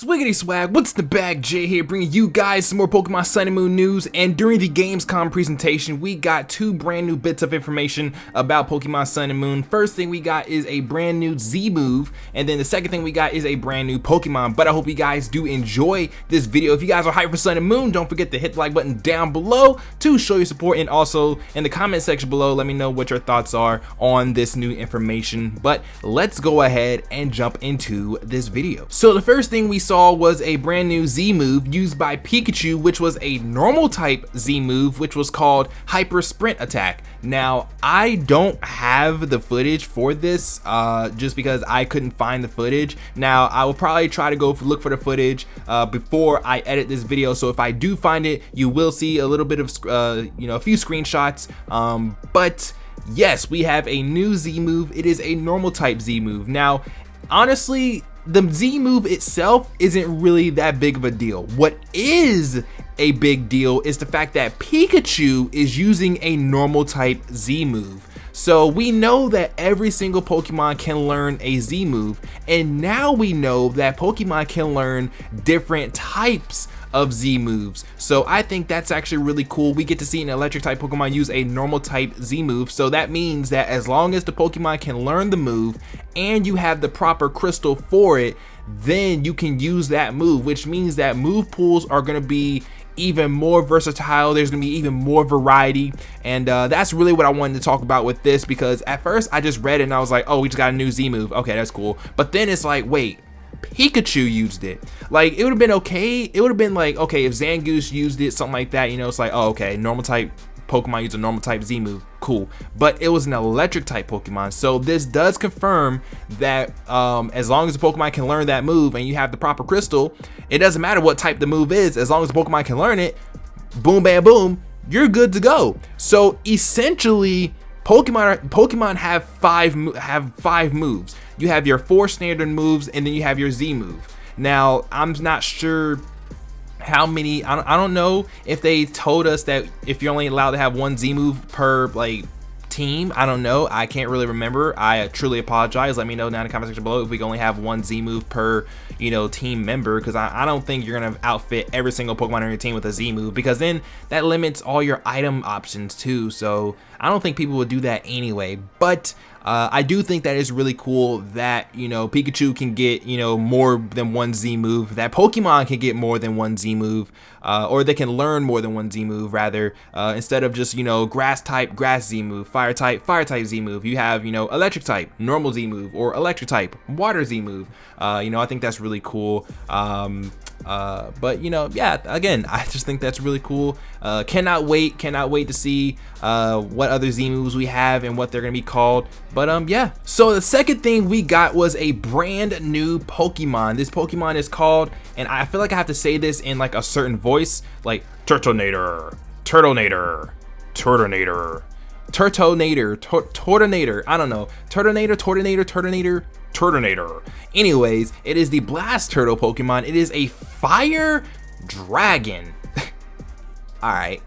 Swiggity swag, what's the bag? Jay here, bringing you guys some more Pokemon Sun and Moon news. And during the Gamescom presentation, we got two brand new bits of information about Pokemon Sun and Moon. First thing we got is a brand new Z move, and then the second thing we got is a brand new Pokemon. But I hope you guys do enjoy this video. If you guys are hyped for Sun and Moon, don't forget to hit the like button down below to show your support, and also in the comment section below, let me know what your thoughts are on this new information. But let's go ahead and jump into this video. So the first thing we saw was a brand new Z move used by Pikachu, which was a normal type Z move, which was called Hyper Sprint Attack. Now, I don't have the footage for this just because I couldn't find the footage. Now, I will probably try to go look for the footage before I edit this video. So if I do find it, you will see a little bit of, a few screenshots. But yes, we have a new Z move. It is a normal type Z move. Now, honestly, the Z move itself isn't really that big of a deal. What is a big deal is the fact that Pikachu is using a normal type Z move. So we know that every single Pokemon can learn a Z move, and now we know that Pokemon can learn different types of Z moves. So I think that's actually really cool. We get to see an electric type Pokemon use a normal type Z move. So that means that as long as the Pokemon can learn the move and you have the proper crystal for it, then you can use that move, which means that move pools are going to be even more versatile. There's gonna be even more variety, and that's really what I wanted to talk about with this, because at first I just read it and I was like, oh, we just got a new Z move, okay, that's cool. But then it's like, wait, Pikachu used it. Like, it would have been okay. It would have been like, okay, if Zangoose used it, something like that, you know, it's like, oh, okay, normal type Pokemon use a normal type Z move, cool. But it was an electric type Pokemon, so this does confirm that as long as the Pokemon can learn that move and you have the proper crystal, it doesn't matter what type the move is. As long as the Pokemon can learn it, boom bam boom, you're good to go. So essentially, Pokemon have five moves. You have your 4 standard moves, and then you have your Z move. Now, I'm not sure how many, I don't know if they told us that if you're only allowed to have 1 Z move per like team. I don't know, I can't really remember. I truly apologize. Let me know down in the comment section below if we can only have 1 Z move per, team member, because I don't think you're gonna outfit every single Pokemon on your team with a Z move, because then that limits all your item options too. So I don't think people would do that anyway. But I do think that it's really cool that Pikachu can get more than 1 Z move, that Pokemon can get more than 1 Z move, or they can learn more than 1 Z move rather, instead of just grass type grass Z move, fire type Z move. You have electric type normal Z move, or electric type water Z move. I think that's really cool. But yeah, again, I just think that's really cool. Cannot wait to see what other Z moves we have and what they're gonna be called. But yeah, so the second thing we got was a brand new Pokemon. This Pokemon is called, and I feel like I have to say this in like a certain voice, like Turtonator, Turtonator, Turtonator, Turtonator, Turtonator, I don't know, Turtonator. Anyways, it is the Blast Turtle Pokemon. It is a fire dragon. All right.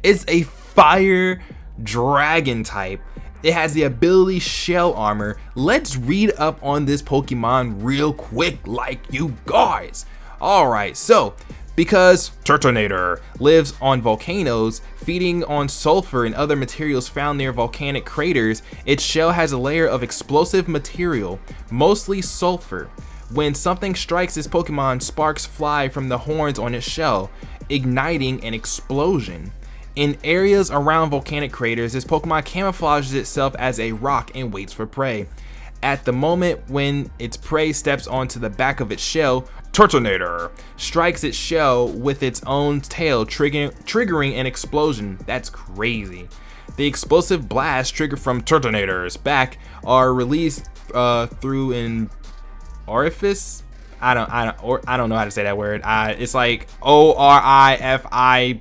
It's a fire dragon type. It has the ability Shell Armor. Let's read up on this Pokemon real quick, like you guys. All right, so because Turtonator lives on volcanoes, feeding on sulfur and other materials found near volcanic craters, its shell has a layer of explosive material, mostly sulfur. When something strikes this Pokemon, sparks fly from the horns on its shell, igniting an explosion. In areas around volcanic craters, this Pokemon camouflages itself as a rock and waits for prey. At the moment when its prey steps onto the back of its shell, Turtonator strikes its shell with its own tail, triggering an explosion. That's crazy. The explosive blasts triggered from Turtonator's back are released through an orifice. I don't know how to say that word. It's like ORIFICE.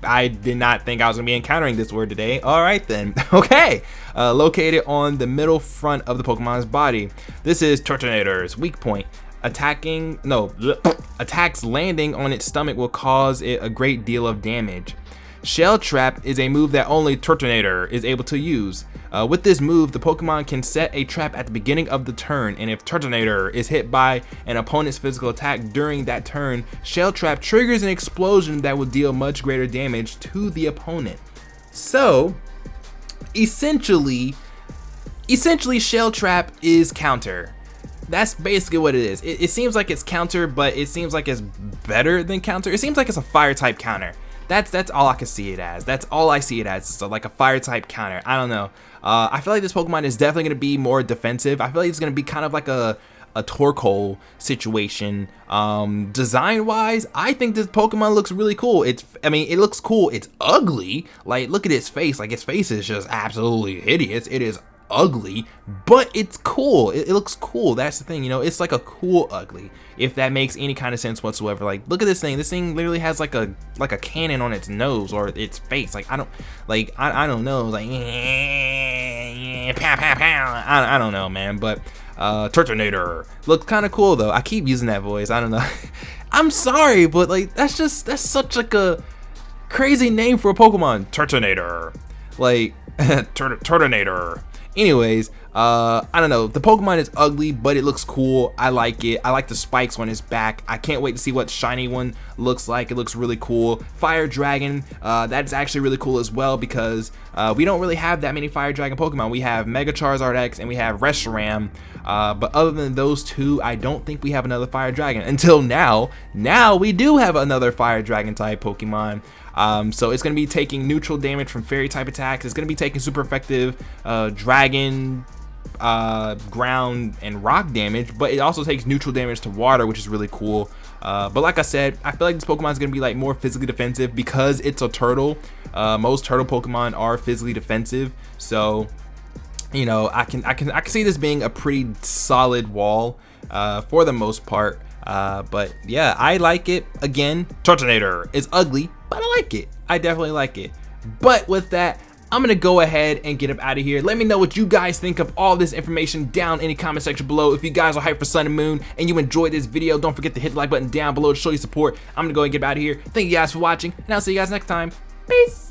I did not think I was gonna be encountering this word today. All right then. Okay. Located on the middle front of the Pokemon's body. This is Turtonator's weak point. Attacks landing on its stomach will cause it a great deal of damage. Shell Trap is a move that only Turtonator is able to use. With this move, the Pokemon can set a trap at the beginning of the turn, and if Turtonator is hit by an opponent's physical attack during that turn, Shell Trap triggers an explosion that will deal much greater damage to the opponent. So, essentially Shell Trap is counter. That's basically what it is. It seems like it's counter, but it seems like it's better than counter. It seems like it's a fire type counter. That's all I can see it as. That's all I see it as. So like a fire type counter. I don't know. I feel like this Pokemon is definitely going to be more defensive. I feel like it's going to be kind of like a Torkoal situation. Design wise, I think this Pokemon looks really cool. It looks cool. It's ugly. Like, look at its face. Like, its face is just absolutely hideous. It is ugly, but it's cool. It looks cool. That's the thing, you know. It's like a cool ugly, if that makes any kind of sense whatsoever. Like, look at this thing. This thing literally has like a cannon on its nose or its face. Like, I don't know. Like, pow pow pow. I don't know, man. But Turtonator looks kind of cool though. I keep using that voice. I don't know. I'm sorry, but like that's such like a crazy name for a Pokemon. Turtonator. Like Turtonator. Anyways, I don't know. The Pokemon is ugly, but it looks cool. I like it. I like the spikes on his back. I can't wait to see what the shiny one looks like. It looks really cool. Fire Dragon, that's actually really cool as well, because we don't really have that many Fire Dragon Pokemon. We have Mega Charizard X and we have Reshiram. But other than those two, I don't think we have another Fire Dragon until now. Now we do have another Fire Dragon type Pokemon. So it's going to be taking neutral damage from fairy type attacks. It's going to be taking super effective dragon, ground, and rock damage, but it also takes neutral damage to water, which is really cool. But like I said, I feel like this Pokemon is going to be like more physically defensive because it's a turtle. Most turtle Pokemon are physically defensive, so you know, I can see this being a pretty solid wall for the most part. But yeah, I like it. Again, Turtonator is ugly, but I like it. I definitely like it. But with that, I'm gonna go ahead and get up out of here. Let me know what you guys think of all this information down in the comment section below. If you guys are hyped for Sun and Moon and you enjoyed this video, don't forget to hit the like button down below to show your support. I'm gonna go and get out of here. Thank you guys for watching, and I'll see you guys next time. Peace.